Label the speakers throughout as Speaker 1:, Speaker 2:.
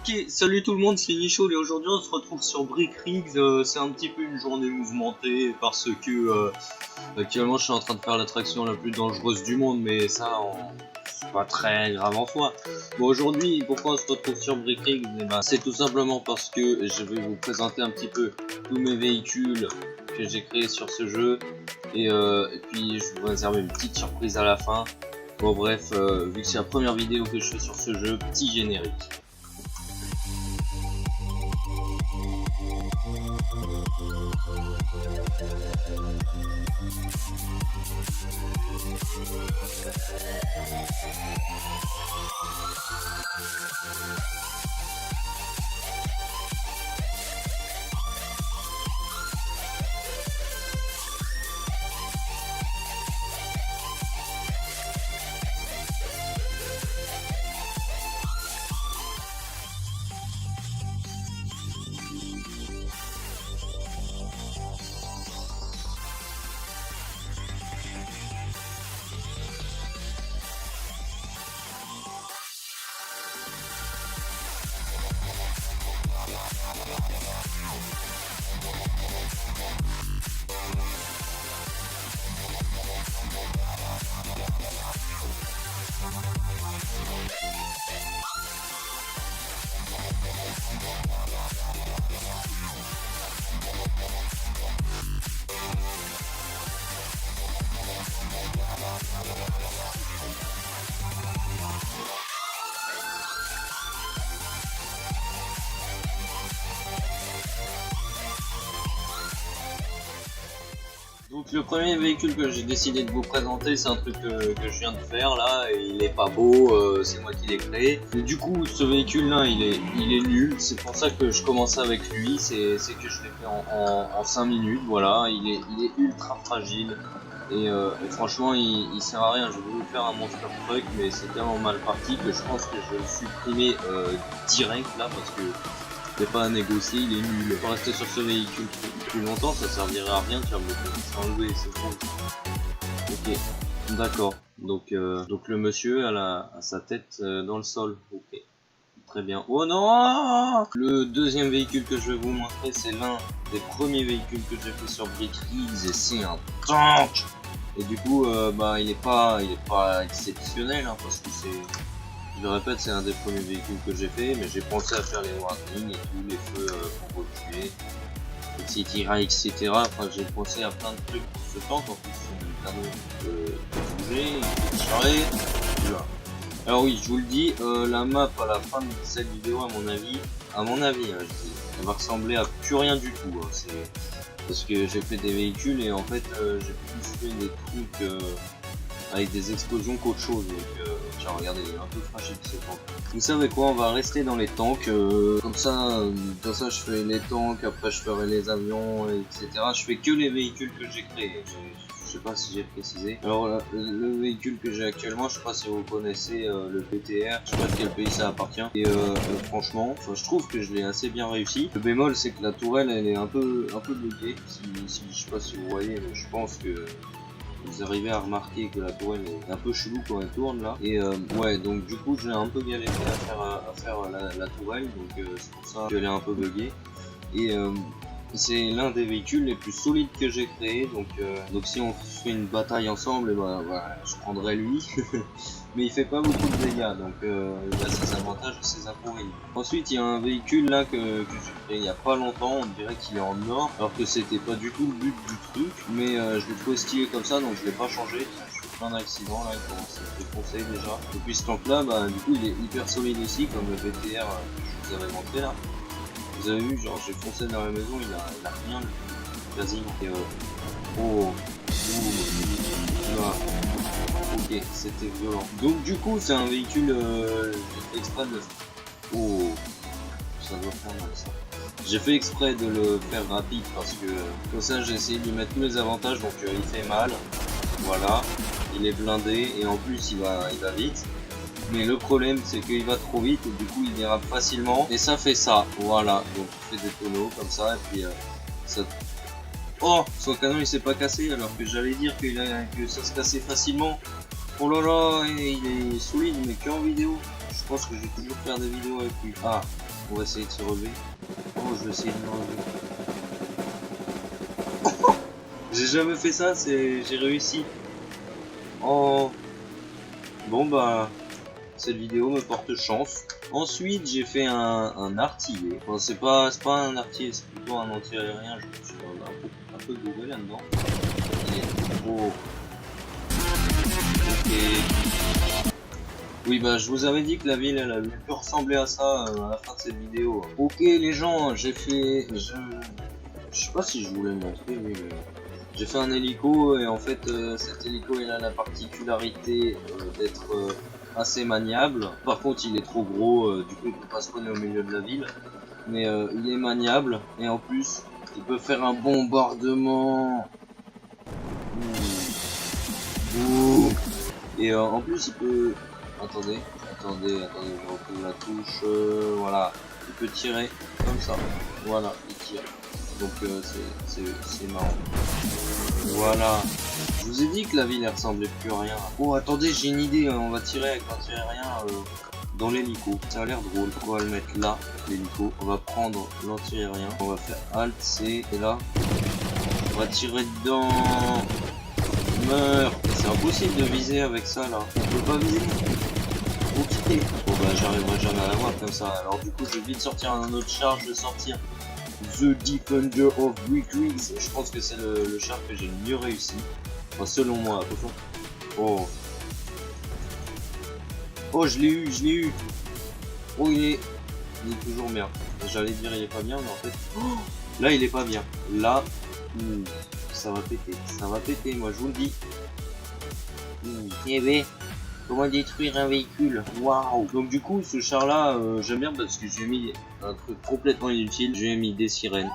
Speaker 1: Ok, salut tout le monde, c'est Nichol et aujourd'hui on se retrouve sur Brick Rigs. C'est un petit peu une journée mouvementée parce que actuellement je suis en train de faire l'attraction la plus dangereuse du monde, mais ça c'est pas très grave en soi. Bon, aujourd'hui, pourquoi on se retrouve sur Brick Rigs? C'est tout simplement parce que je vais vous présenter un petit peu tous mes véhicules que j'ai créés sur ce jeu et puis je vous réserve une petite surprise à la fin. Bon bref, vu que c'est la première vidéo que je fais sur ce jeu, petit générique. Donc le premier véhicule que j'ai décidé de vous présenter, c'est un truc que je viens de faire là, et il est pas beau, c'est moi qui l'ai créé. Et du coup ce véhicule là il est nul, c'est pour ça que je commence avec lui, c'est que je l'ai fait en 5 minutes, voilà, il est ultra fragile. Et franchement il sert à rien. J'ai voulu faire un monster truck mais c'est tellement mal parti que je pense que je vais le supprimer direct là parce que c'est pas à négocier, il est nul. Faut rester sur ce véhicule plus longtemps, ça servirait à rien. Tiens, c'est enlevé, c'est bon. Ok, d'accord. Donc le monsieur a sa tête dans le sol. Ok, très bien. Oh non! Le deuxième véhicule que je vais vous montrer, c'est l'un des premiers véhicules que j'ai fait sur Brick Rigs et c'est un tank. Et du coup, il est pas exceptionnel hein, parce que c'est. Je le répète, c'est un des premiers véhicules que j'ai fait, mais j'ai pensé à faire les warnings et tous les feux pour reculer, etc. Enfin, j'ai pensé à plein de trucs pour ce tank. En plus, c'est un canon qui peut bouger, il peut tirer. Voilà. Alors oui, je vous le dis, la map à la fin de cette vidéo, à mon avis, hein, elle va ressembler à plus rien du tout. Hein, c'est parce que j'ai fait des véhicules et en fait, j'ai plus fait des trucs avec des explosions qu'autre chose. Donc, tiens, regardez, il est un peu fragile ce tank. Vous savez quoi, on va rester dans les tanks. Comme ça, je fais les tanks, après je ferai les avions, etc. Je fais que les véhicules que j'ai créés. Je sais pas si j'ai précisé. Alors, le véhicule que j'ai actuellement, je sais pas si vous connaissez le PTR. Je sais pas de quel pays ça appartient. Et franchement, je trouve que je l'ai assez bien réussi. Le bémol, c'est que la tourelle, elle est un peu buggée. Je sais pas si vous voyez, mais je pense que vous arrivez à remarquer que la tourelle est un peu chelou quand elle tourne là. Et ouais, donc du coup j'ai un peu galéré à faire la tourelle, donc c'est pour ça qu'elle est un peu buggée. Et c'est l'un des véhicules les plus solides que j'ai créé, donc si on fait une bataille ensemble, et voilà, je prendrai lui. Mais il fait pas beaucoup de dégâts, donc il a ses avantages et ses inconvénients. Ensuite il y a un véhicule là que j'ai créé il y a pas longtemps, on dirait qu'il est en or, alors que c'était pas du tout le but du truc, mais je l'ai trouvé stylé comme ça, donc je l'ai pas changé. Je fais plein d'accidents là, il commence à se défoncer déjà. Et puis ce tank là, du coup il est hyper solide aussi, comme le VTR que je vous avais montré là. Vous avez vu, genre j'ai foncé dans la maison, il a rien quasiment. Et ok, c'était violent. Donc du coup c'est un véhicule j'ai fait exprès de... Oh, ça doit faire mal ça. J'ai fait exprès de le faire rapide parce que comme ça j'ai essayé de lui mettre tous les avantages, donc il fait mal. Voilà, il est blindé et en plus il va vite. Mais le problème c'est qu'il va trop vite et du coup il dérape facilement. Et ça fait ça, voilà. Donc il fait des tonneaux comme ça et puis ça... Oh, son canon il s'est pas cassé alors que j'allais dire que ça se cassait facilement. Oh là là, il est solide mais que en vidéo. Je pense que je vais toujours faire des vidéos avec lui. Ah, On va essayer de se relever. Oh, je vais essayer de me relever. J'ai jamais fait ça, j'ai réussi. Oh. Bon bah, cette vidéo me porte chance. Ensuite, j'ai fait un artillé. Bon, c'est pas un artillé, c'est plutôt un anti-aérien. Je me suis un peu gouré là-dedans. Oh. Ok. Oui, bah je vous avais dit que la ville, elle a pu ressembler à ça à la fin de cette vidéo. Ok les gens, j'ai fait... Je sais pas si je voulais le montrer, mais... J'ai fait un hélico et en fait cet hélico il a la particularité d'être assez maniable. Par contre il est trop gros, du coup il peut pas spawner au milieu de la ville. Mais il est maniable et en plus il peut faire un bombardement. Ouh. Et en plus il peut... Attendez, je retrouve la touche, voilà. Il peut tirer comme ça, voilà, il tire. Donc c'est marrant. Voilà. Je vous ai dit que la ville elle ressemblait plus à rien. Oh attendez, j'ai une idée, on va tirer avec l'anti-aérien dans l'hélico. Ça a l'air drôle. On va le mettre là, l'hélico. On va prendre l'anti-aérien. On va faire Alt C et là. On va tirer dedans. Meurs. C'est impossible de viser avec ça là. On peut pas viser. Ok. Bon bah j'arriverai jamais à l'avoir comme ça. Alors du coup je vais vite sortir un autre char. Je vais sortir The Defender of Brick Rigs. Je pense que c'est le char que j'ai le mieux réussi. Enfin, selon moi, attention. Oh. Oh, je l'ai eu. Oh, il est toujours bien. J'allais dire il est pas bien, mais en fait... Oh, là, il est pas bien. Là, ça va péter, moi, je vous le dis. Eh ben, comment détruire un véhicule? Waouh. Donc du coup, ce char-là, j'aime bien parce que j'ai mis un truc complètement inutile. J'ai mis des sirènes.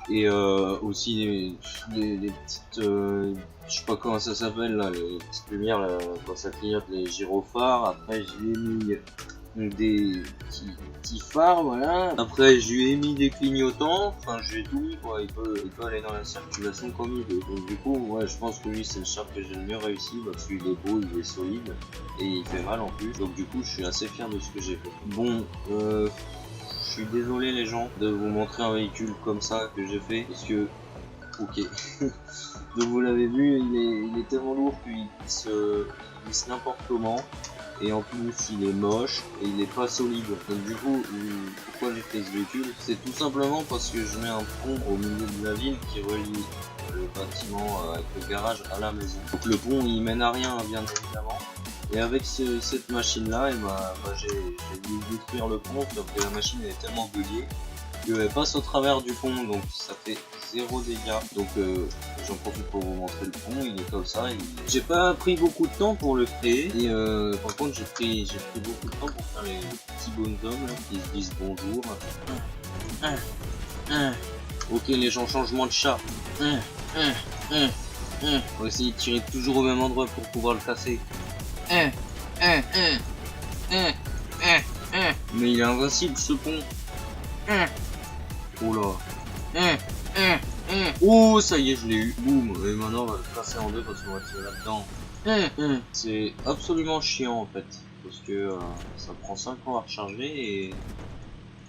Speaker 1: Et aussi les petites... je sais pas comment ça s'appelle là, les petites lumières là, quand ça clignote, les gyrophares. Après je lui ai mis des petits phares, voilà. Après je lui ai mis des clignotants, enfin je lui ai tout mis quoi, il peut aller dans la circulation comme il veut. Donc du coup ouais, je pense que lui c'est le char que j'ai le mieux réussi parce qu'il est beau, il est solide et il fait mal en plus. Donc du coup je suis assez fier de ce que j'ai fait. Bon je suis désolé les gens de vous montrer un véhicule comme ça que j'ai fait parce que ok. Donc vous l'avez vu, il est tellement lourd qu'il glisse n'importe comment. Et en plus il est moche et il est pas solide. Donc du coup, pourquoi j'ai fait ce véhicule? C'est tout simplement parce que je mets un pont au milieu de la ville qui relie le bâtiment avec le garage à la maison. Donc le pont il mène à rien bien évidemment. Et avec cette machine là, j'ai dû détruire le pont parce que la machine elle est tellement buggée qu'elle passe au travers du pont, donc ça fait 0 dégâts. Donc j'en profite pour vous montrer le pont, il est comme ça. J'ai pas pris beaucoup de temps pour le créer et par contre j'ai pris beaucoup de temps pour faire les petits bonshommes là, qui se disent bonjour. Ok les gens, changement de chat. On va essayer de tirer toujours au même endroit pour pouvoir le casser. Mais il est invincible ce pont. Oh là. Oh ça y est je l'ai eu. Boum. Et maintenant on va le casser en deux parce qu'on va tirer là-dedans. C'est absolument chiant en fait. Parce que ça prend 5 ans à recharger et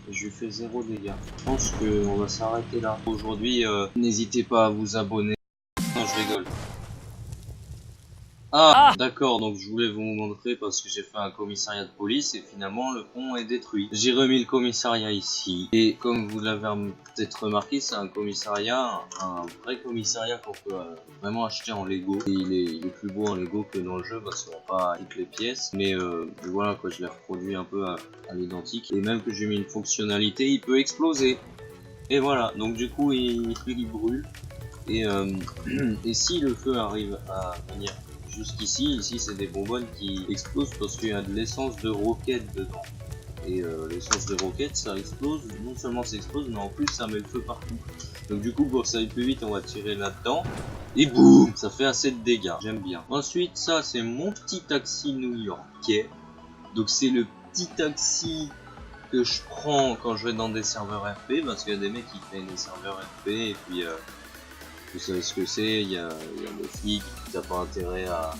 Speaker 1: je lui fais 0 dégâts. Je pense qu'on va s'arrêter là. Aujourd'hui n'hésitez pas à vous abonner. Non je rigole. Ah d'accord, donc je voulais vous montrer parce que j'ai fait un commissariat de police et finalement le pont est détruit. J'ai remis le commissariat ici et comme vous l'avez peut-être remarqué, c'est un commissariat, un vrai commissariat qu'on peut vraiment acheter en Lego. Et il est plus beau en Lego que dans le jeu parce qu'on n'a pas toutes les pièces, mais voilà quoi, je l'ai reproduit un peu à l'identique et même que j'ai mis une fonctionnalité, il peut exploser. Et voilà, donc du coup il brûle et si le feu arrive à venir jusqu'ici, ici c'est des bonbonnes qui explosent parce qu'il y a de l'essence de roquette dedans. Et l'essence de roquette ça explose, non seulement ça explose mais en plus ça met le feu partout. Donc du coup pour que ça aille plus vite on va tirer là-dedans. Et boum, ça fait assez de dégâts, j'aime bien. Ensuite ça c'est mon petit taxi new-yorkais. Donc c'est le petit taxi que je prends quand je vais dans des serveurs RP parce qu'il y a des mecs qui créent des serveurs RP et puis vous savez ce que c'est, il y a des flics, t'as pas intérêt à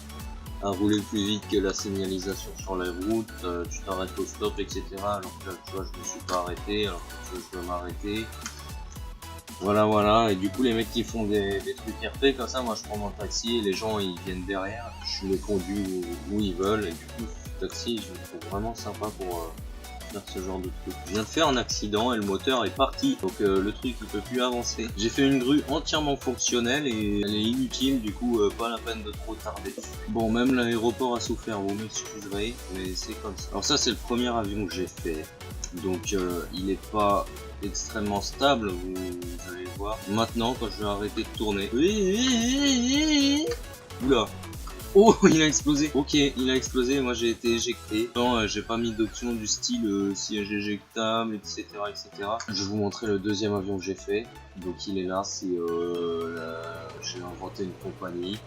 Speaker 1: à rouler plus vite que la signalisation sur les routes, tu t'arrêtes au stop, etc. Alors que là, tu vois, je me suis pas arrêté, alors que tu vois, je dois m'arrêter. Voilà, et du coup les mecs qui font des trucs RP comme ça, moi je prends mon taxi et les gens ils viennent derrière, je les conduis où ils veulent, et du coup ce taxi je le trouve vraiment sympa pour faire ce genre de truc. Je viens de faire un accident et le moteur est parti, donc le truc il peut plus avancer. J'ai fait une grue entièrement fonctionnelle et elle est inutile, du coup pas la peine de trop tarder. Bon, même l'aéroport a souffert, vous m'excuserez, mais c'est comme ça. Alors ça c'est le premier avion que j'ai fait, donc il est pas extrêmement stable, vous allez voir. Maintenant quand je vais arrêter de tourner, oula. Oh, il a explosé. Ok, il a explosé. Moi, j'ai été éjecté. Non, j'ai pas mis d'option du style siège éjectable, etc., etc. Je vais vous montrer le deuxième avion que j'ai fait. Donc, il est là. C'est j'ai inventé une compagnie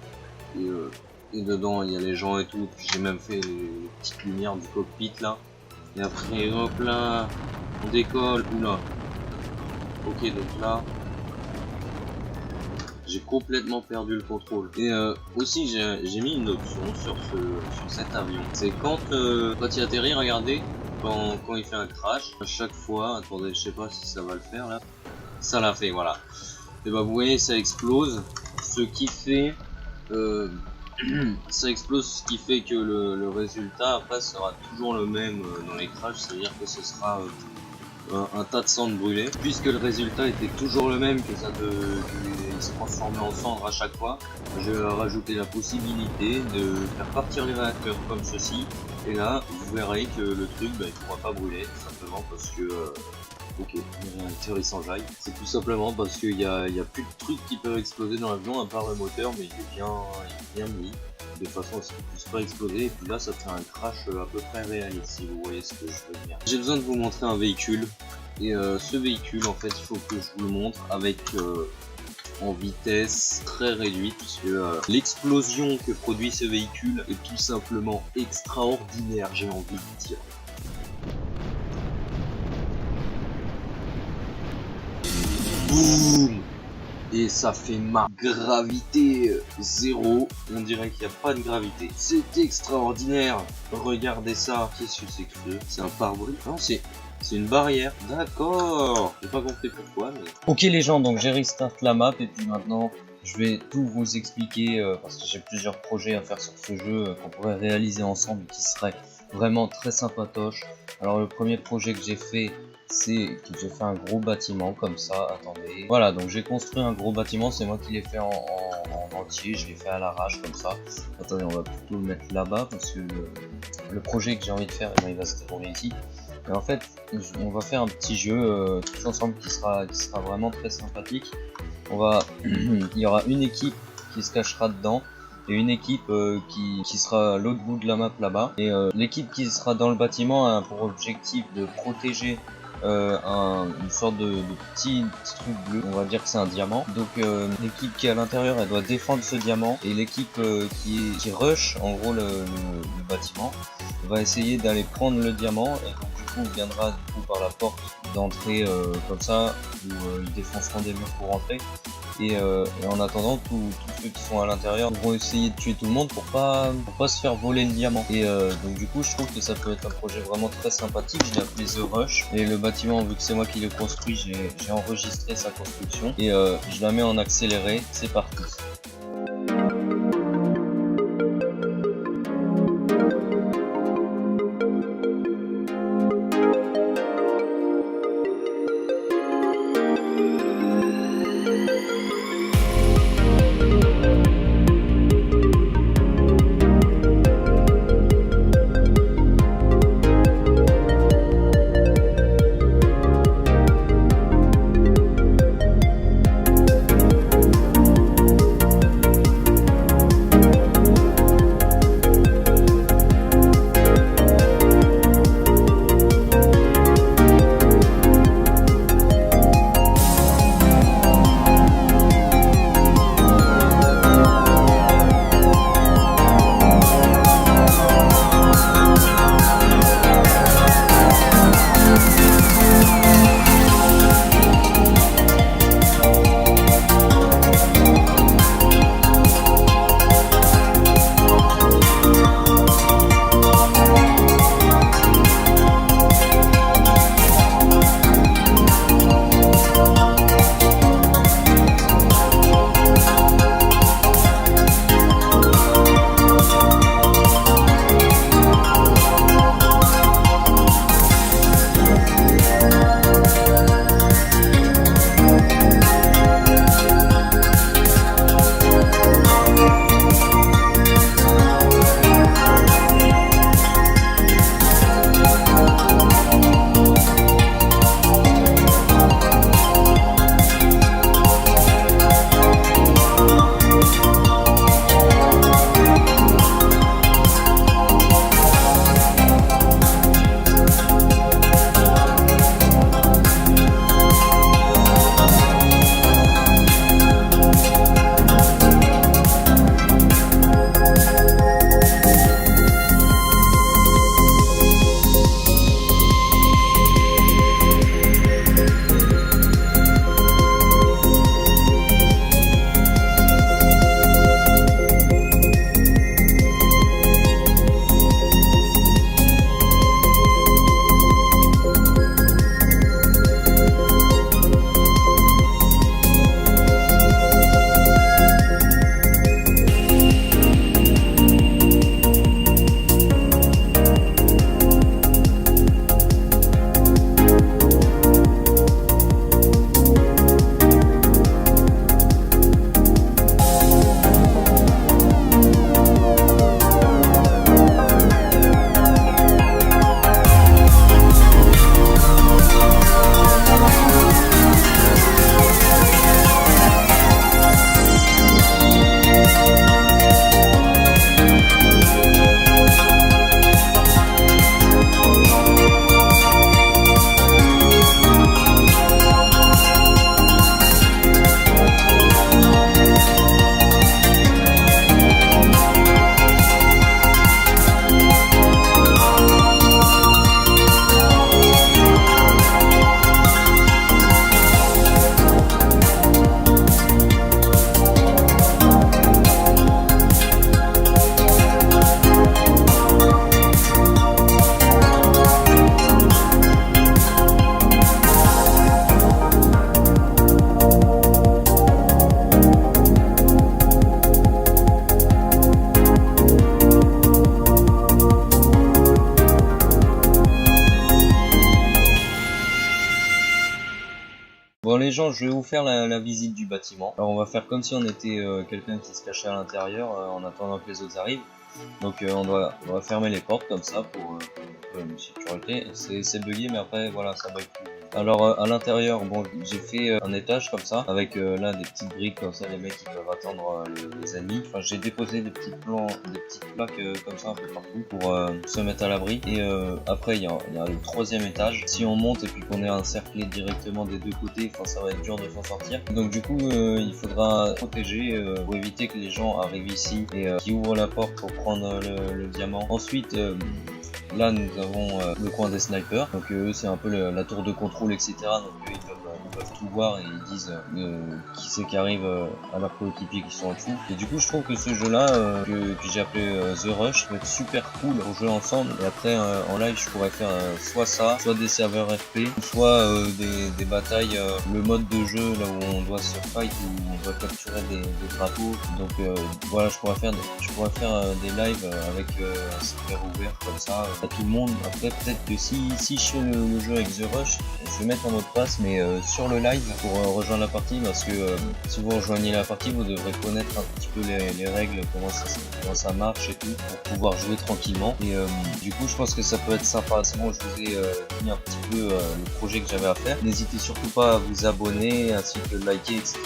Speaker 1: et dedans, il y a les gens et tout. J'ai même fait les petites lumières du cockpit là. Et après, hop là, on décolle. Oula. Ok, donc là. J'ai complètement perdu le contrôle. Et aussi j'ai mis une option sur cet avion. C'est quand il atterrit, regardez, quand il fait un crash, à chaque fois, attendez, je sais pas si ça va le faire là. Ça l'a fait, voilà. Et bah vous voyez, ça explose. Ce qui fait ça explose, ce qui fait que le résultat après sera toujours le même dans les crashs, c'est-à-dire que ce sera un tas de cendres brûlées. Puisque le résultat était toujours le même, que ça se transformait en cendres à chaque fois, je vais rajouter la possibilité de faire partir les réacteurs comme ceci, et là vous verrez que le truc il ne pourra pas brûler, tout simplement parce que ok, les réacteurs ils s'enjaillent. C'est tout simplement parce qu'il y a plus de trucs qui peuvent exploser dans l'avion à part le moteur, mais il est bien mis de façon à ce qu'il puisse pas exploser, et puis là ça fait un crash à peu près réaliste, si vous voyez ce que je veux dire. J'ai besoin de vous montrer un véhicule, et ce véhicule en fait il faut que je vous le montre avec en vitesse très réduite, parce que l'explosion que produit ce véhicule est tout simplement extraordinaire, j'ai envie de dire. Boum! Et ça fait ma gravité 0, on dirait qu'il n'y a pas de gravité. C'est extraordinaire. Regardez ça. Qu'est-ce que c'est que c'est un pare-brise? Non, c'est une barrière. D'accord. J'ai pas compris pourquoi, mais... Ok les gens, donc j'ai restart la map et puis maintenant je vais tout vous expliquer parce que j'ai plusieurs projets à faire sur ce jeu qu'on pourrait réaliser ensemble et qui serait vraiment très sympatoche. Alors le premier projet que j'ai fait, c'est que j'ai fait un gros bâtiment comme ça, attendez. Voilà, donc j'ai construit un gros bâtiment, c'est moi qui l'ai fait en entier, je l'ai fait à l'arrache comme ça. Attendez, on va plutôt le mettre là-bas parce que le projet que j'ai envie de faire, il va se dérouler ici. Et en fait, on va faire un petit jeu tous ensemble qui sera vraiment très sympathique. Il y aura une équipe qui se cachera dedans et une équipe qui sera à l'autre bout de la map là-bas. Et l'équipe qui sera dans le bâtiment a pour objectif de protéger une sorte de petit truc bleu, on va dire que c'est un diamant. Donc l'équipe qui est à l'intérieur, elle doit défendre ce diamant, et l'équipe qui rush en gros le bâtiment va essayer d'aller prendre le diamant, et donc du coup on viendra du coup par la porte d'entrée comme ça, où ils défonceront des murs pour rentrer. Et en attendant, tous ceux qui sont à l'intérieur vont essayer de tuer tout le monde pour pas se faire voler le diamant. Et donc du coup je trouve que ça peut être un projet vraiment très sympathique. Je l'ai appelé The Rush, et le bâtiment, vu que c'est moi qui l'ai construit, j'ai enregistré sa construction et je la mets en accéléré. C'est parti. les gens, je vais vous faire la visite du bâtiment. Alors on va faire comme si on était quelqu'un qui se cachait à l'intérieur en attendant que les autres arrivent. Donc on doit fermer les portes comme ça pour une sécurité. C'est bugué, mais après voilà, ça bug plus. Alors à l'intérieur, bon, j'ai fait un étage comme ça avec là des petites briques comme ça, les mecs qui peuvent attendre les ennemis. Enfin, j'ai déposé des petits plans, des petites plaques comme ça un peu partout pour se mettre à l'abri. Et après il y a le troisième étage. Si on monte et puis qu'on est encerclé directement des deux côtés, enfin ça va être dur de s'en sortir. Donc du coup il faudra protéger pour éviter que les gens arrivent ici et qui ouvrent la porte pour prendre le diamant. Ensuite là nous avons le coin des snipers, donc eux c'est un peu la tour de contrôle, etc. Donc eux ils peuvent tout voir et ils disent qui c'est qui arrive à leurs coéquipiers qui sont en dessous. Et du coup je trouve que ce jeu là que j'ai appelé The Rush peut être super cool pour jouer ensemble. Et après en live je pourrais faire soit ça, soit des serveurs FP, soit des batailles, le mode de jeu là où on doit se fight, où on doit capturer des drapeaux. Donc voilà, je pourrais faire des lives avec un serveur ouvert comme ça à tout le monde. Après peut-être que si je fais le jeu avec The Rush, je vais mettre un mot de passe mais sur le live pour rejoindre la partie, parce que si vous rejoignez la partie vous devrez connaître un petit peu les règles, comment ça marche et tout, pour pouvoir jouer tranquillement. Et du coup je pense que ça peut être sympa. C'est bon, je vous ai dit un petit peu le projet que j'avais à faire. N'hésitez surtout pas à vous abonner ainsi que liker, etc.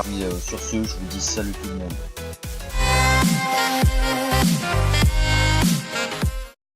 Speaker 1: Puis sur ce je vous dis salut tout le monde.